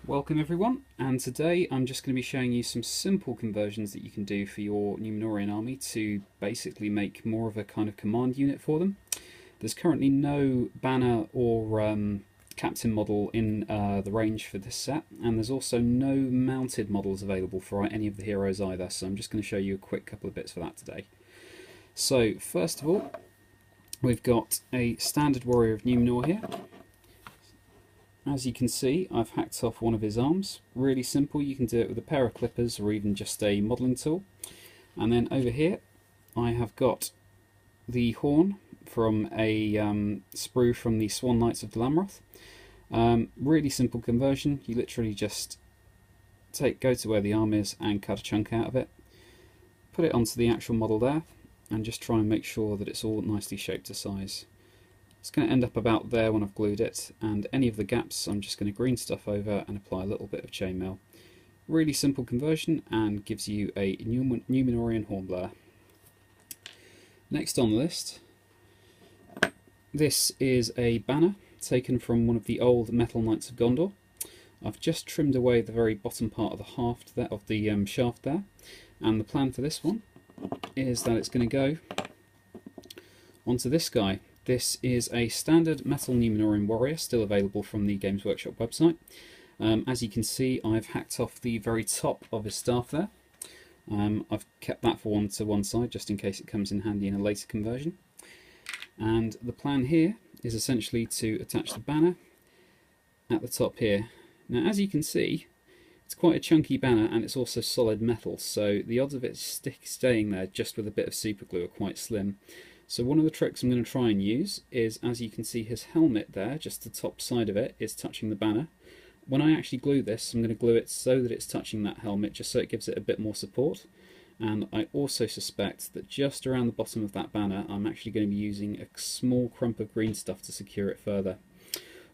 Welcome everyone, and today I'm just going to be showing you some simple conversions that you can do for your Numenorian army to basically make more of a kind of command unit for them. There's currently no banner or captain model in the range for this set, and there's also no mounted models available for any of the heroes either, so I'm just going to show you a quick couple of bits for that today. So first of all, we've got a standard warrior of Numenor here. As you can see, I've hacked off one of his arms. Really simple, you can do it with a pair of clippers or even just a modelling tool. And then over here I have got the horn from a sprue from the Swan Knights of Delamroth. Really simple conversion, you literally just go to where the arm is and cut a chunk out of it, put it onto the actual model there, and just try and make sure that it's all nicely shaped to size. It's going to end up about there when I've glued it, and any of the gaps I'm just going to green stuff over and apply a little bit of chainmail. Really simple conversion and gives you a Numenorian hornblower. Next on the list, this is a banner taken from one of the old Metal Knights of Gondor. I've just trimmed away the very bottom part of the haft there, of the shaft there, and the plan for this one is that it's going to go onto this guy. This is a standard metal Numenorian warrior, still available from the Games Workshop website. As you can see, I've hacked off the very top of his staff there. I've kept that for one side, just in case it comes in handy in a later conversion. And the plan here is essentially to attach the banner at the top here. Now, as you can see, it's quite a chunky banner and it's also solid metal, so the odds of it staying there just with a bit of super glue are quite slim. So one of the tricks I'm going to try and use is, as you can see, his helmet there, just the top side of it, is touching the banner. When I actually glue this, I'm going to glue it so that it's touching that helmet, just so it gives it a bit more support. And I also suspect that just around the bottom of that banner, I'm actually going to be using a small clump of green stuff to secure it further.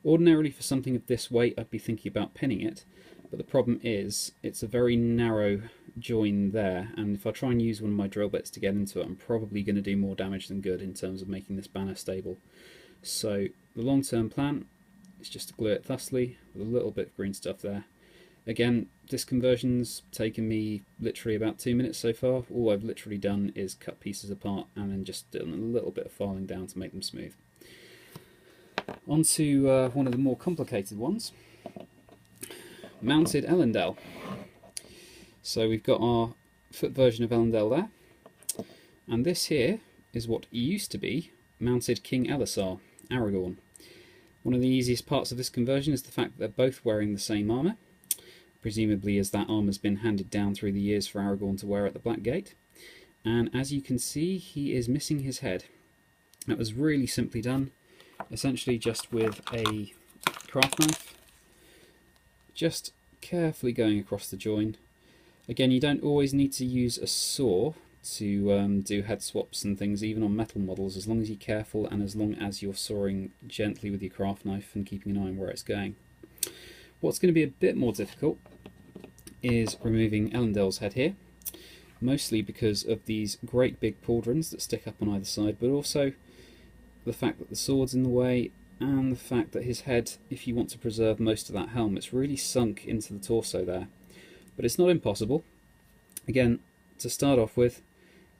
Ordinarily, for something of this weight, I'd be thinking about pinning it, but the problem is it's a very narrow join there, and if I try and use one of my drill bits to get into it, I'm probably going to do more damage than good in terms of making this banner stable. So the long-term plan is just to glue it thusly with a little bit of green stuff there. Again, this conversion's taken me literally about 2 minutes so far. All I've literally done is cut pieces apart and then just done a little bit of filing down to make them smooth. On to one of the more complicated ones. Mounted Elendil. So we've got our foot version of Elendil there, and this here is what used to be mounted King Elisar, Aragorn. One of the easiest parts of this conversion is the fact that they're both wearing the same armour, presumably as that armour's been handed down through the years for Aragorn to wear at the Black Gate. And as you can see, he is missing his head. That was really simply done, essentially just with a craft knife, just carefully going across the join. Again, you don't always need to use a saw to do head swaps and things, even on metal models, as long as you're careful and as long as you're sawing gently with your craft knife and keeping an eye on where it's going. What's going to be a bit more difficult is removing Elendil's head here, mostly because of these great big pauldrons that stick up on either side, but also the fact that the sword's in the way, and the fact that his head, if you want to preserve most of that helm, it's really sunk into the torso there. But it's not impossible. Again, to start off with,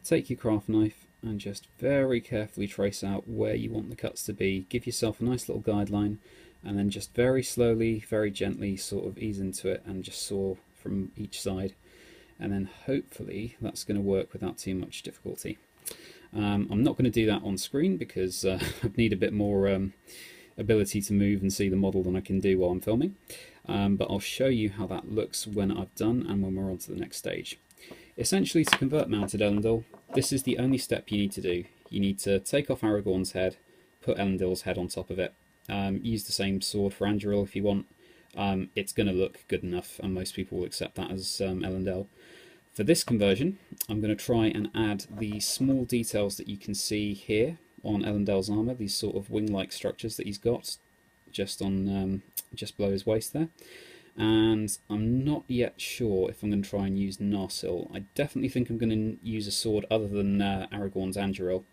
take your craft knife and just very carefully trace out where you want the cuts to be. Give yourself a nice little guideline, and then just very slowly, very gently sort of ease into it and just saw from each side. And then hopefully that's going to work without too much difficulty. I'm not going to do that on screen because I need a bit more ability to move and see the model than I can do while I'm filming. But I'll show you how that looks when I've done and when we're on to the next stage. Essentially, to convert mounted Elendil, this is the only step you need to do. You need to take off Aragorn's head, put Elendil's head on top of it. Use the same sword for Anduril if you want. It's going to look good enough, and most people will accept that as Elendil. For this conversion, I'm going to try and add the small details that you can see here on Elendil's armour, these sort of wing-like structures that he's got just on just below his waist there. And I'm not yet sure if I'm going to try and use Narsil. I definitely think I'm going to use a sword other than Aragorn's Anduril,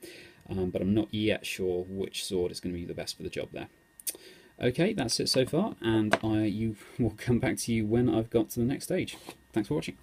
but I'm not yet sure which sword is going to be the best for the job there. Okay, that's it so far, and I will come back to you when I've got to the next stage. Thanks for watching.